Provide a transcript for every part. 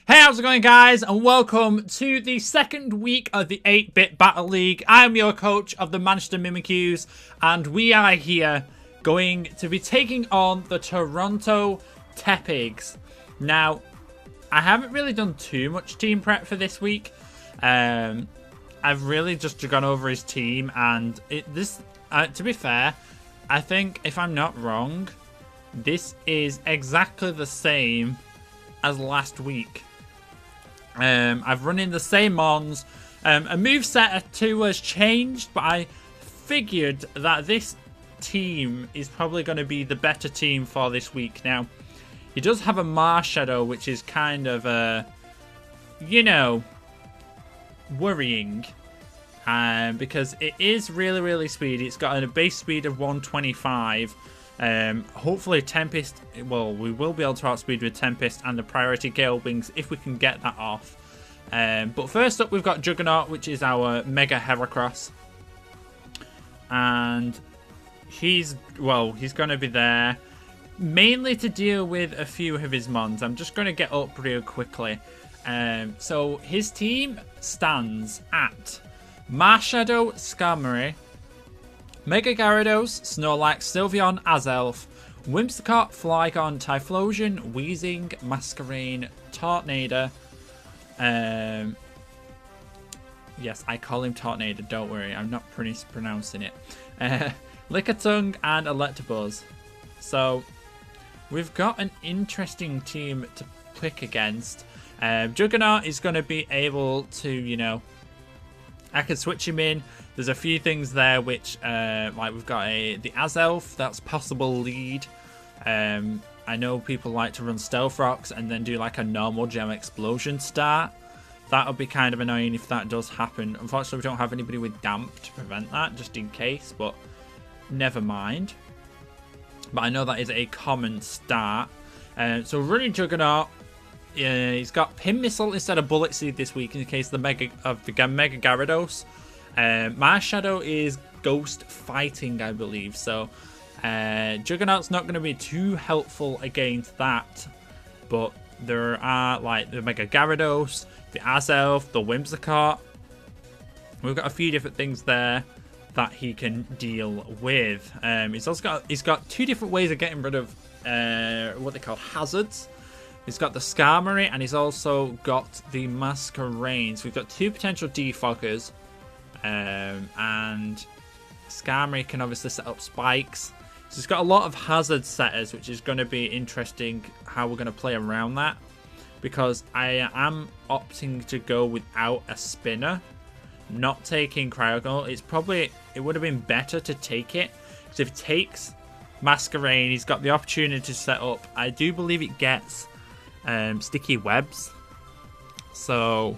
Hey, how's it going, guys? And welcome to the second week of the 8-Bit Battle League. I'm your coach of the Manchester Mimikyus, and we are here going to be taking on the Toronto Tepigs. Now, I haven't really done too much team prep for this week. I've really just gone over his team, and to be fair, I think, if I'm not wrong, this is exactly the same as last week. I've run in the same mons. A moveset or two has changed, but I figured that this team is probably going to be the better team for this week. Now, he does have a Marshadow, which is kind of, worrying. Because it is really, really speedy. It's got a base speed of 125. Hopefully Tempest, well, we will be able to outspeed with Tempest and the priority Gale Wings if we can get that off. But first up, we've got Juggernaut, which is our Mega Heracross. And he's going to be there mainly to deal with a few of his mons. I'm just going to get up real quickly. So his team stands at Marshadow, Skarmory, Mega Gyarados, Snorlax, Sylveon, Azelf, Whimsicott, Flygon, Typhlosion, Weezing, Masquerain, Tortnado. Yes, I call him Tortnado, don't worry, I'm not pronouncing it. Lickitung and Electabuzz. So, we've got an interesting team to pick against. Juggernaut is going to be able to, I can switch him in. There's a few things there which, like we've got the Azelf, that's possible lead. I know people like to run Stealth Rocks and then do like a normal Gem Explosion start. That would be kind of annoying if that does happen. Unfortunately, we don't have anybody with Damp to prevent that, just in case, but never mind. But I know that is a common start. So running Juggernaut, he's got Pin Missile instead of Bullet Seed this week in the case of the Mega Gyarados. Marshadow is Ghost Fighting, I believe. So Juggernaut's not going to be too helpful against that. But there are like the Mega Gyarados, the Azelf, the Whimsicott. We've got a few different things there that he can deal with. He's got two different ways of getting rid of what they call hazards. He's got the Skarmory and he's also got the Masquerain. So we've got two potential defoggers. And Skarmory can obviously set up spikes. So it's got a lot of hazard setters, which is going to be interesting how we're going to play around that. Because I am opting to go without a spinner. Not taking Cryogonal. It would have been better to take it. Because if it takes Masquerain, he's got the opportunity to set up. I do believe it gets sticky webs. So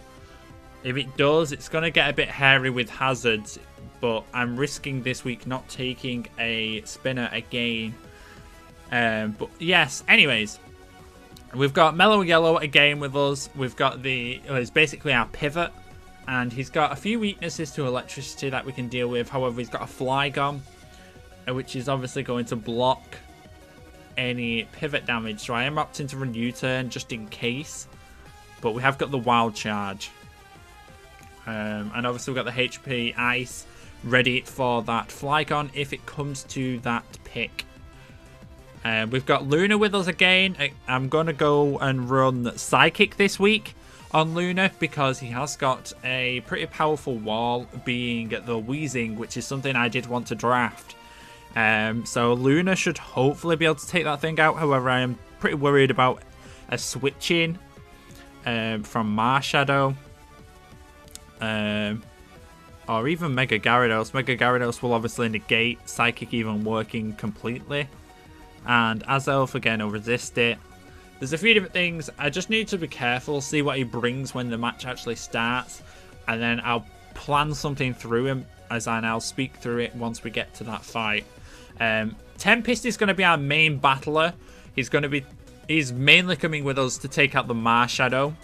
if it does, it's going to get a bit hairy with hazards. But I'm risking this week not taking a spinner again. But yes, anyways. We've got Mellow Yellow again with us. We've got it's basically our pivot. And he's got a few weaknesses to electricity that we can deal with. However, he's got a Flygon, which is obviously going to block any pivot damage. So I am opting to run U-turn just in case. But we have got the Wild Charge. And obviously we've got the HP Ice ready for that Flygon if it comes to that pick. We've got Luna with us again. I'm going to go and run Psychic this week on Luna because he has got a pretty powerful wall being the Weezing, which is something I did want to draft. So Luna should hopefully be able to take that thing out. However, I am pretty worried about a switching from Marshadow. Or even Mega Gyarados. Mega Gyarados will obviously negate Psychic even working completely. And Azelf again will resist it. There's a few different things. I just need to be careful, see what he brings when the match actually starts. And then I'll plan something through him and I'll speak through it once we get to that fight. Tempest is going to be our main battler. He's mainly coming with us to take out the Marshadow.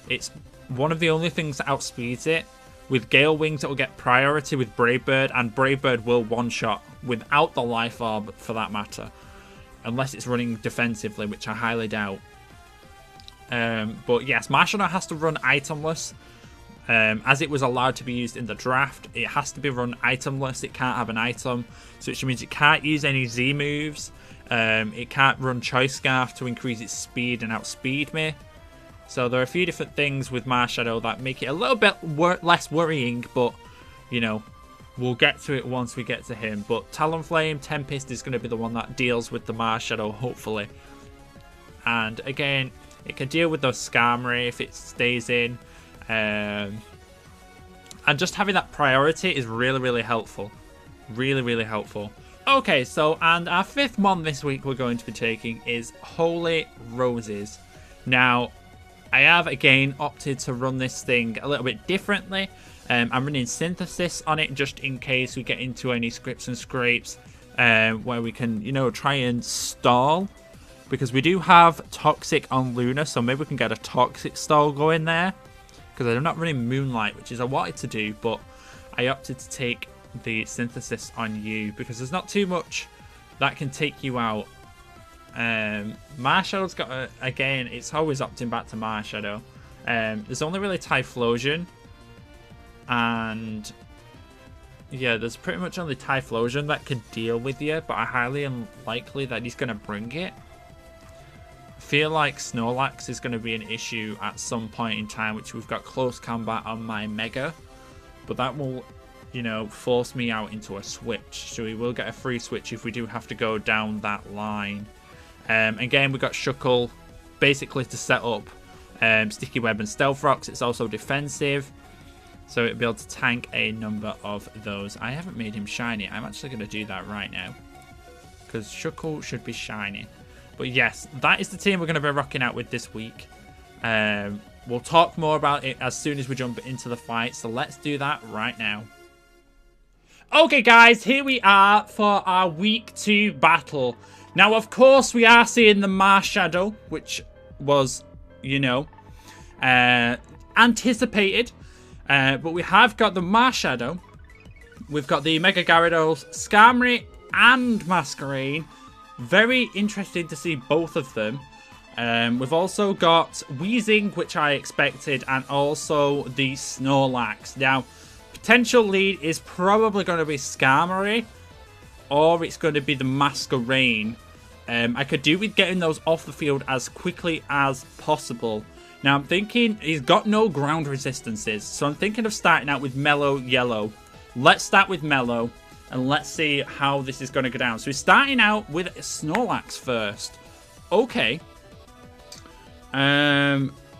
It's one of the only things that outspeeds it. With Gale Wings, it will get priority with Brave Bird, and Brave Bird will one-shot without the Life Orb, for that matter. Unless it's running defensively, which I highly doubt. But yes, Magearnas has to run itemless. As it was allowed to be used in the draft, it has to be run itemless. It can't have an item, so which means it can't use any Z moves. It can't run Choice Scarf to increase its speed and outspeed me. So there are a few different things with Marshadow that make it a little bit less worrying, but you know, we'll get to it once we get to him. But Talonflame, Tempest is going to be the one that deals with the Marshadow, hopefully. And again, it can deal with the Skarmory if it stays in. And just having that priority is really, really helpful. Really, really helpful. Okay, so, and our 5th mon this week we're going to be taking is Holy Roses. Now, I have, again, opted to run this thing a little bit differently. I'm running Synthesis on it just in case we get into any scripts and scrapes where we can, you know, try and stall. Because we do have Toxic on Luna, so maybe we can get a Toxic stall going there. Because I'm not running Moonlight, which is I wanted to do, but I opted to take the Synthesis on you because there's not too much that can take you out. Marshall's got again, it's always opting back to Marshadow. There's only really Typhlosion, and yeah, there's pretty much only Typhlosion that can deal with you, but I highly unlikely that he's going to bring it. I feel like Snorlax is going to be an issue at some point in time, which we've got close combat on my Mega, but that will, you know, force me out into a switch. So we will get a free switch if we do have to go down that line. Again, we've got Shuckle basically to set up Sticky Web and Stealth Rocks. It's also defensive, so it'll be able to tank a number of those. I haven't made him shiny. I'm actually going to do that right now because Shuckle should be shiny. But yes, that is the team we're going to be rocking out with this week. We'll talk more about it as soon as we jump into the fight, so let's do that right now. Okay guys, here we are for our week 2 battle. Now of course we are seeing the Marshadow, which was, you know, anticipated. But we have got the Marshadow. We've got the Mega Gyarados, Skarmory and Masquerain. Very interesting to see both of them. We've also got Weezing, which I expected, and also the Snorlax. Now, potential lead is probably going to be Skarmory, or it's going to be the Masquerain. I could do with getting those off the field as quickly as possible. Now, I'm thinking he's got no ground resistances, so I'm thinking of starting out with Mellow Yellow. Let's start with Mellow, and let's see how this is going to go down. So we're starting out with Snorlax first. Okay.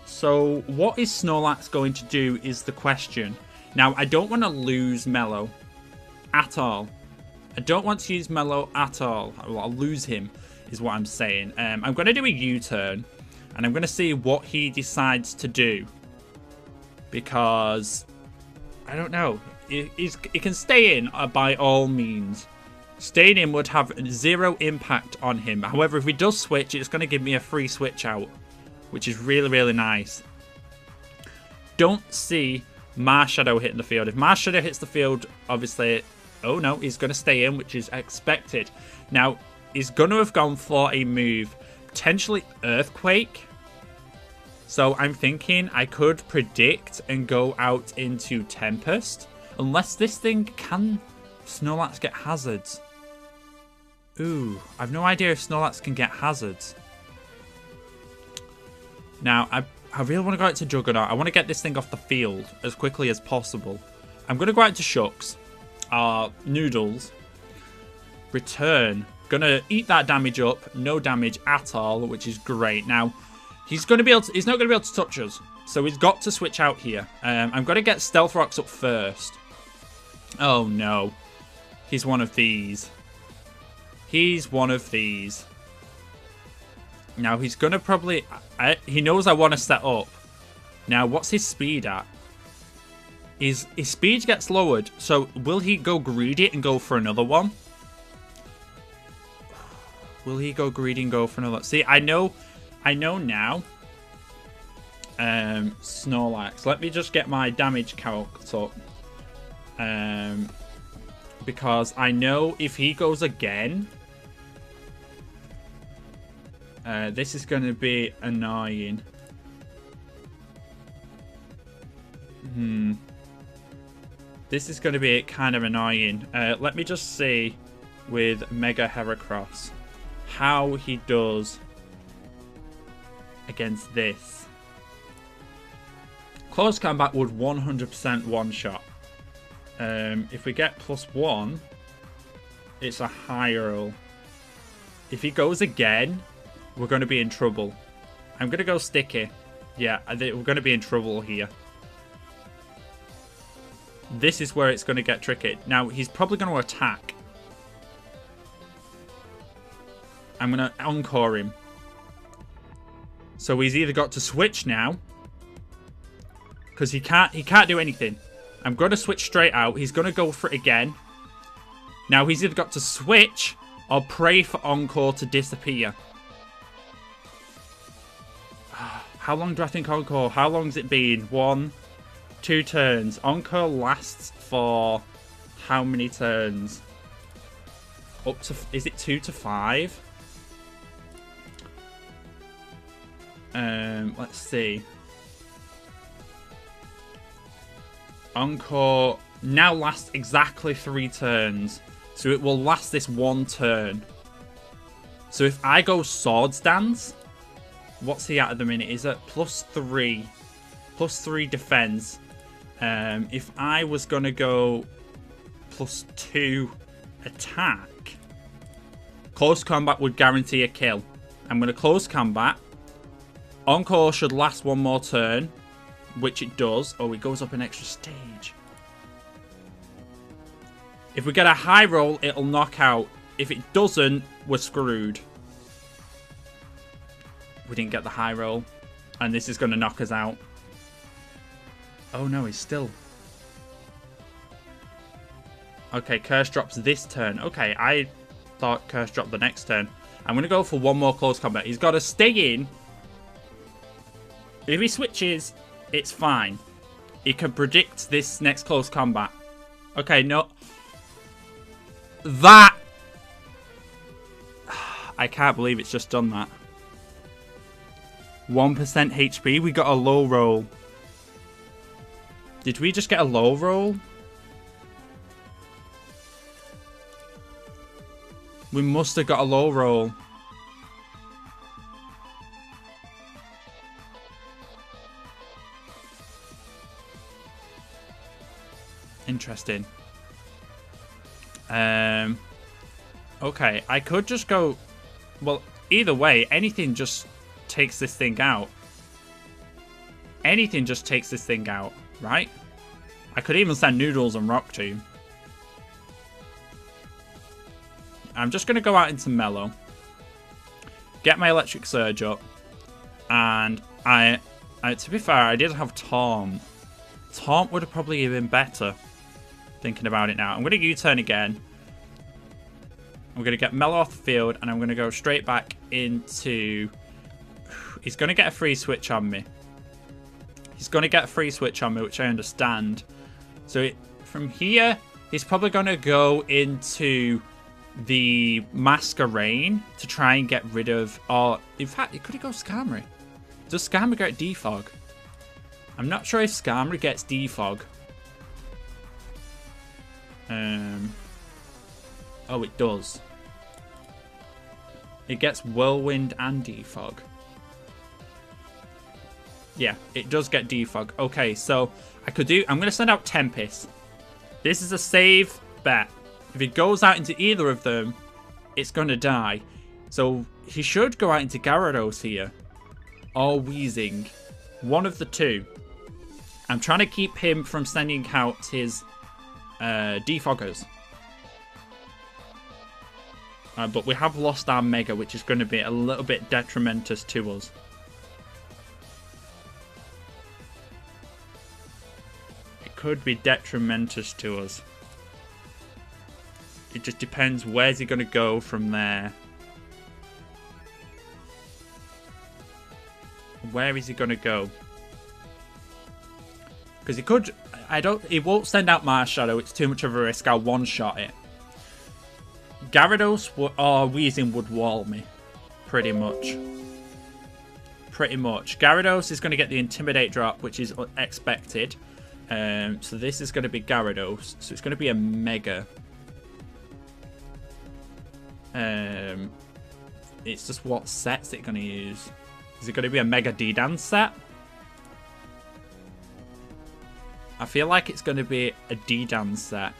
So what is Snorlax going to do is the question. Now, I don't want to lose Mellow at all. I don't want to use Mellow at all. I'll lose him, is what I'm saying. I'm going to do a U-turn, and I'm going to see what he decides to do. Because, I don't know. It can stay in by all means. Staying in would have 0 impact on him. However, if he does switch, it's going to give me a free switch out, which is really, really nice. Don't see Marshadow hitting the field. If Marshadow hits the field, obviously, oh no, he's going to stay in, which is expected. Now, he's going to have gone for a move, potentially Earthquake. So I'm thinking I could predict and go out into Tempest. Unless this thing can Snorlax get hazards. Ooh, I've no idea if Snorlax can get hazards. Now, I really want to go out to Juggernaut. I want to get this thing off the field as quickly as possible. I'm going to go out to Shucks. Noodles. Return. Going to eat that damage up. No damage at all, which is great. Now, he's not going to be able to touch us. So he's got to switch out here. I'm going to get Stealth Rocks up first. Oh, no. He's one of these. He's one of these. Now, he's going to probably... he knows I want to set up. Now, what's his speed at? His speed gets lowered. So, will he go greedy and go for another one? Will he go greedy and go for another? See, I know now. Snorlax. Let me just get my damage calc up. Because I know if he goes again, this is going to be annoying. This is going to be kind of annoying. Let me just see with Mega Heracross how he does against this. Close combat would 100% one-shot. If we get +1, it's a high roll. If he goes again, we're going to be in trouble. I'm going to go Sticky. Yeah, we're going to be in trouble here. This is where it's going to get tricky. Now, he's probably going to attack. I'm going to Encore him. So he's either got to switch now, because he can't do anything. I'm going to switch straight out. He's going to go for it again. Now, he's either got to switch or pray for Encore to disappear. How long do I think Encore? How long's it been? 1, 2 turns. Encore lasts for how many turns? Up to... Is it 2 to 5? Let's see. Encore now lasts exactly 3 turns. So it will last this 1 turn. So if I go Swords Dance... What's he at the minute? He's at +3. +3 defense. If I was going to go +2 attack, close combat would guarantee a kill. I'm going to close combat. Encore should last 1 more turn, which it does. Oh, it goes up an extra stage. If we get a high roll, it'll knock out. If it doesn't, we're screwed. We didn't get the high roll. And this is going to knock us out. Oh no, he's still... Okay, Curse drops this turn. Okay, I thought Curse dropped the next turn. I'm going to go for 1 more close combat. He's got to stay in. If he switches, it's fine. He can predict this next close combat. Okay, no. That... I can't believe it's just done that. 1% HP. We got a low roll. Did we just get a low roll? We must have got a low roll. Interesting. Okay, I could just go... Well, either way, anything just takes this thing out. Anything just takes this thing out, right? I could even send Noodles and Rock Tomb. I'm just going to go out into Mellow. Get my Electric Surge up. And to be fair, I did have Taunt. Taunt would have probably been better. Thinking about it now. I'm going to U-turn again. I'm going to get Mellow off the field. And I'm going to go straight back into... He's going to get a free switch on me. He's going to get a free switch on me, which I understand. So from here, he's probably going to go into the Masquerain to try and get rid of... Or, in fact, could he go Skarmory? Does Skarmory get Defog? I'm not sure if Skarmory gets Defog. Oh, it does. It gets Whirlwind and Defog. Yeah, it does get Defog. Okay, so I could do... I'm going to send out Tempest. This is a safe bet. If it goes out into either of them, it's going to die. So he should go out into Gyarados here. Or Weezing. One of the two. I'm trying to keep him from sending out his Defoggers. But we have lost our Mega, which is going to be a little bit detrimentous to us. It could be detrimentous to us. It just depends where's he going to go from there. Where is he going to go? Because he could... He won't send out Marshadow. It's too much of a risk. I'll one-shot it. Gyarados or Weezing would wall me. Pretty much. Pretty much. Gyarados is going to get the Intimidate drop, which is expected. So this is going to be Gyarados. So it's going to be a Mega. It's just what sets it going to use. Is it going to be a Mega D-Dance set? I feel like it's going to be a D-Dance set.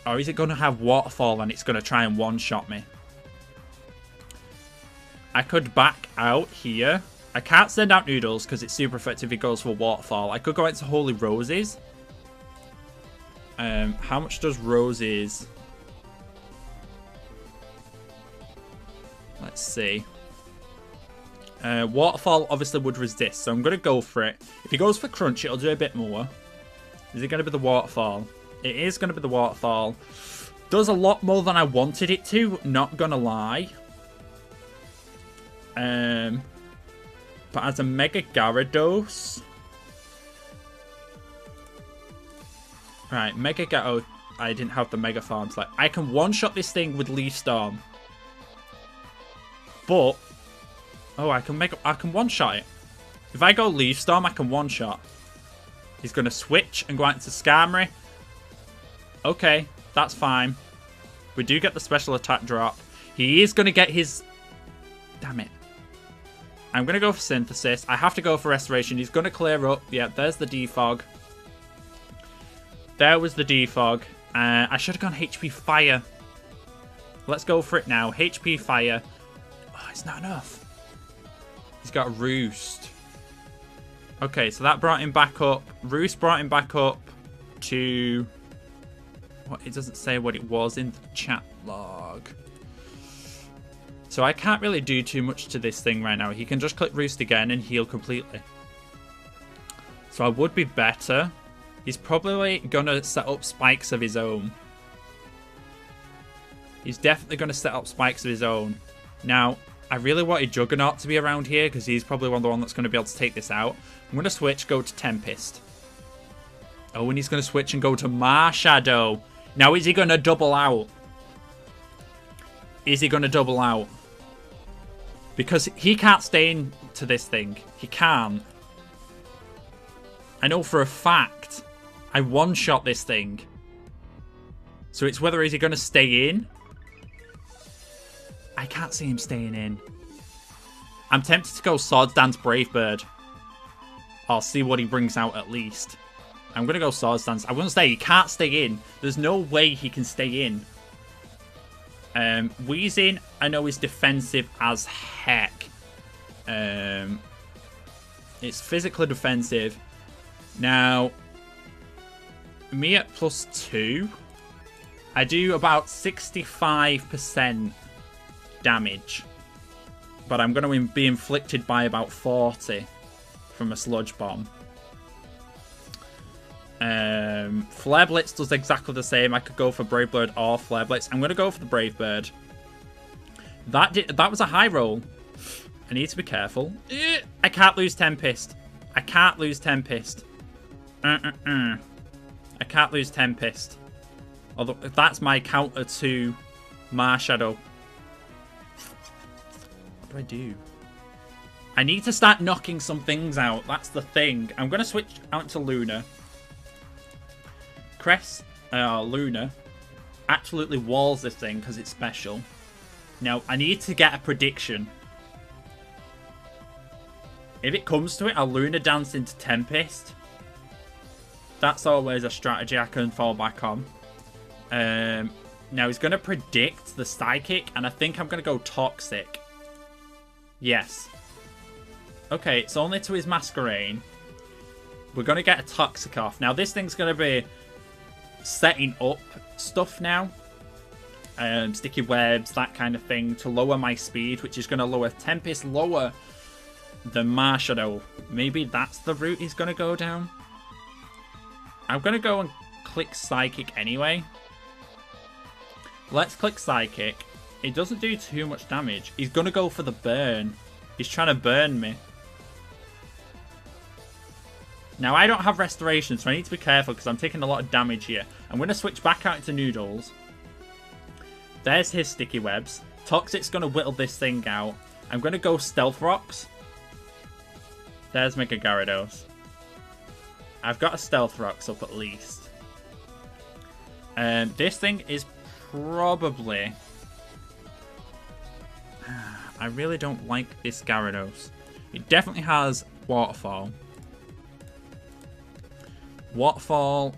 Or is it going to have Waterfall and it's going to try and one-shot me? I could back out here. I can't send out Noodles because it's super effective if it goes for Waterfall. I could go into Holy Roses. How much does Roses? Let's see. Waterfall obviously would resist, so I'm going to go for it. If he goes for Crunch, it'll do a bit more. Is it going to be the Waterfall? It is going to be the Waterfall. Does a lot more than I wanted it to, not going to lie. But as a Mega Gyarados... Right, Mega Gyarados... I didn't have the Mega Farms. Like, I can one-shot this thing with Leaf Storm. But... Oh, I can one-shot it. If I go Leaf Storm, I can one-shot. He's going to switch and go out into Skarmory. Okay, that's fine. We do get the special attack drop. He is going to get his... Damn it. I'm going to go for Synthesis. I have to go for Restoration. He's going to clear up. Yeah, there's the Defog. There was the Defog. I should have gone HP Fire. Let's go for it now. HP Fire. Oh, it's not enough. He's got a Roost. Okay, so that brought him back up. Roost brought him back up to... What? It doesn't say what it was in the chat log. So I can't really do too much to this thing right now. He can just click Roost again and heal completely. So I would be better. He's probably going to set up spikes of his own. He's definitely going to set up spikes of his own. Now, I really wanted Juggernaut to be around here because he's probably the one that's going to be able to take this out. I'm going to switch, go to Tempest. Oh, and he's going to switch and go to Marshadow. Now, is he going to double out? Is he going to double out? Because he can't stay into this thing. He can't. I know for a fact I one-shot this thing. So it's whether is he going to stay in? I can't see him staying in. I'm tempted to go Swords Dance Brave Bird. I'll see what he brings out at least. I'm going to go Swords Dance. I wouldn't say he can't stay in. There's no way he can stay in. Weezing, I know, is defensive as heck. It's physically defensive. Now, me at +2, I do about 65% damage. But I'm going to be inflicted by about 40 from a Sludge Bomb. Flare Blitz does exactly the same. I could go for Brave Bird or Flare Blitz. I'm going to go for the Brave Bird. That was a high roll. I need to be careful. I can't lose Tempest. I can't lose Tempest. I can't lose Tempest. Although that's my counter to Marshadow. What do I do? I need to start knocking some things out. That's the thing. I'm going to switch out to Luna. Luna absolutely walls this thing because it's special. Now, I need to get a prediction. If it comes to it, I'll Luna Dance into Tempest. That's always a strategy I can fall back on. Now, he's going to predict the Psychic, and I think I'm going to go Toxic. Yes. Okay, it's only to his Masquerain. We're going to get a Toxic off. Now, this thing's going to be setting up stuff now. Sticky webs, that kind of thing, to lower my speed, which is going to lower Tempest lower than Marshadow. Maybe that's the route he's going to go down. I'm going to go and click Psychic anyway. Let's click Psychic. It doesn't do too much damage. He's going to go for the burn. He's trying to burn me. Now, I don't have Restoration, so I need to be careful because I'm taking a lot of damage here. I'm going to switch back out into Noodles. There's his Sticky Webs. Toxic's going to whittle this thing out. I'm going to go Stealth Rocks. There's Mega Gyarados. I've got a Stealth Rocks up at least. This thing is probably... I really don't like this Gyarados. It definitely has Waterfall. Waterfall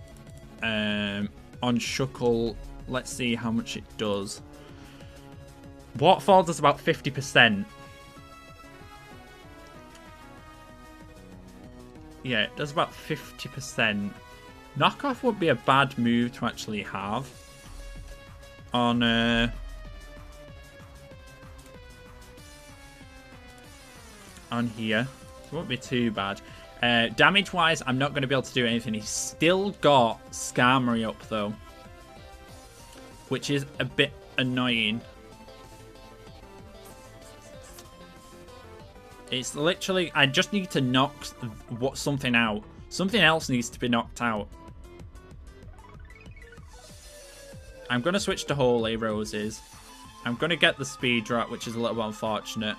on Shuckle. Let's see how much it does. Waterfall does about 50%. Yeah, it does about 50%. Knockoff would be a bad move to actually have on here. It won't be too bad. Damage wise, I'm not going to be able to do anything. He's still got Skarmory up though, which is a bit annoying. It's literally, I just need to knock something out. Something else needs to be knocked out. I'm going to switch to Holy Roses. I'm going to get the Speed Drop, which is a little bit unfortunate.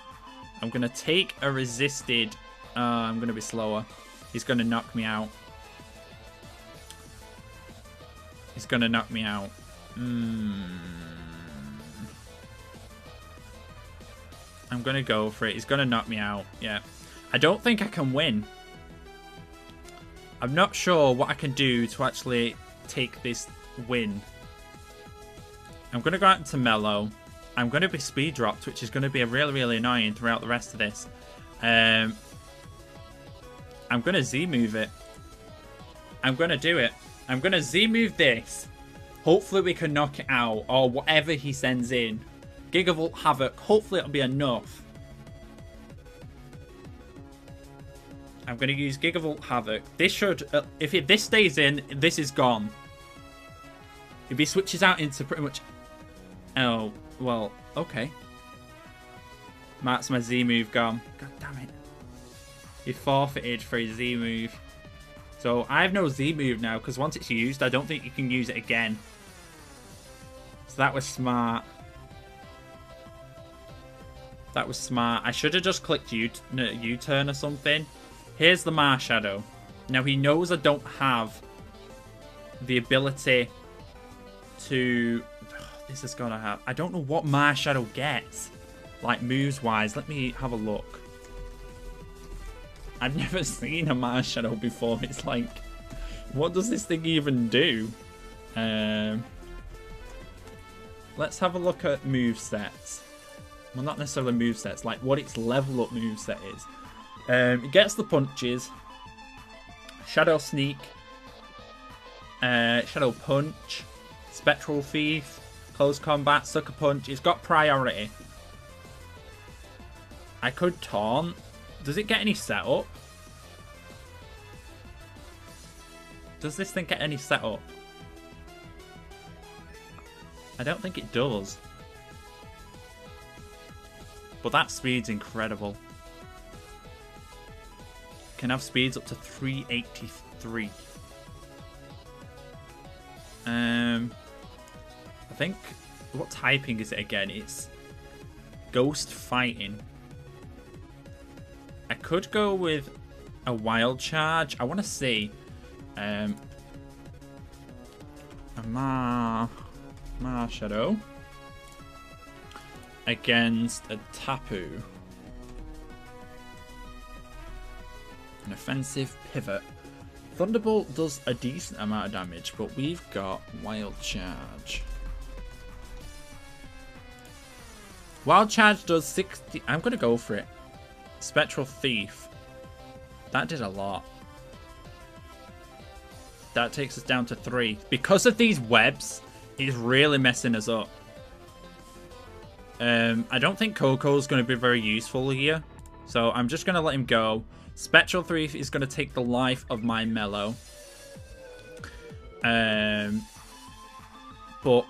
I'm going to take a resisted. I'm going to be slower. He's going to knock me out. He's going to knock me out. I'm going to go for it. He's going to knock me out. Yeah. I don't think I can win. I'm not sure what I can do to actually take this win. I'm going to go out into Mellow. I'm going to be Speed Dropped, which is going to be really, really annoying throughout the rest of this. I'm going to Z-move it. I'm going to do it. I'm going to Z-move this. Hopefully we can knock it out, or whatever he sends in. Gigavolt Havoc. Hopefully it'll be enough. I'm going to use Gigavolt Havoc. This should... if this stays in, this is gone. If he switches out into pretty much... Oh, well, okay. That's my Z-move gone. God damn it. He forfeited for his Z-move. So I have no Z-move now, because once it's used, I don't think you can use it again. So that was smart. That was smart. I should have just clicked U-turn or something. Here's the Marshadow. Now he knows I don't have the ability to... This is gonna have... I don't know what Marshadow gets. Like moves-wise. Let me have a look. I've never seen a Marshadow before. It's like... What does this thing even do? Let's have a look at movesets. Well, not necessarily movesets, like what its level up moveset is. It gets the punches. Shadow Sneak. Shadow Punch. Spectral Thief. Close Combat. Sucker Punch. It's got priority. I could Taunt. Does it get any setup? Does this thing get any setup? I don't think it does. But that speed's incredible. Can have speeds up to 383. I think... What typing is it again? It's Ghost Fighting. I could go with a Wild Charge. I want to see a Marshadow against a Tapu. An offensive pivot. Thunderbolt does a decent amount of damage, but we've got Wild Charge. Wild Charge does 60. I'm going to go for it. Spectral Thief. That did a lot. That takes us down to 3. Because of these webs, it's really messing us up. I don't think Coco's going to be very useful here. So I'm just going to let him go. Spectral Thief is going to take the life of my Mellow. But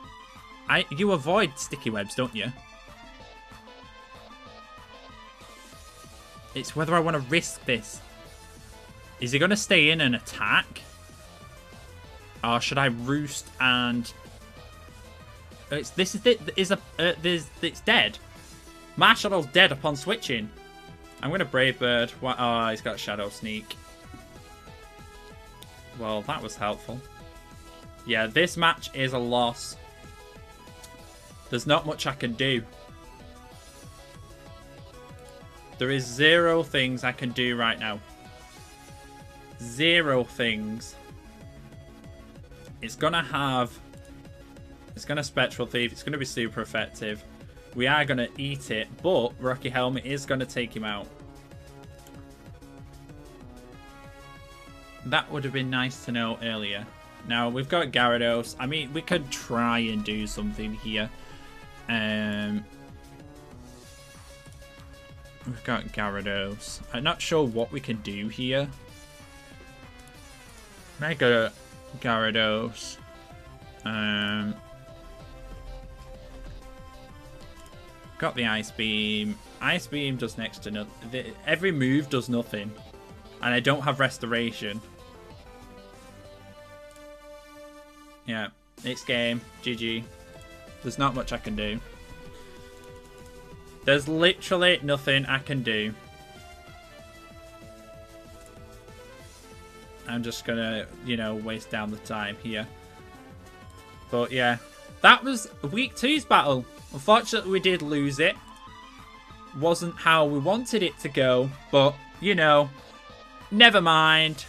you avoid sticky webs, don't you? It's whether I want to risk this. Is he going to stay in and attack? Or should I roost and... It's dead. Marshall's dead upon switching. I'm going to Brave Bird. Oh, he's got Shadow Sneak. Well, that was helpful. Yeah, this match is a loss. There's not much I can do. There is 0 things I can do right now. 0 things. It's going to Spectral Thief. It's going to be super effective. We are going to eat it, but Rocky Helmet is going to take him out. That would have been nice to know earlier. Now, we've got Gyarados. I mean, we could try and do something here. We've got Gyarados. I'm not sure what we can do here. Mega Gyarados. Got the Ice Beam. Ice Beam does next to nothing. Every move does nothing. And I don't have Restoration. Yeah, next game. GG. There's not much I can do. There's literally nothing I can do. I'm just gonna, you know, waste down the time here. But yeah, that was week 2's battle. Unfortunately, we did lose it. Wasn't how we wanted it to go, but, you know, never mind.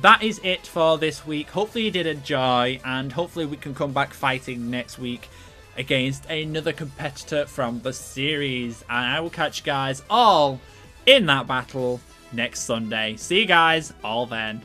That is it for this week. Hopefully you did enjoy, and hopefully we can come back fighting next week against another competitor from the series. And I will catch you guys all in that battle next Sunday. See you guys all then.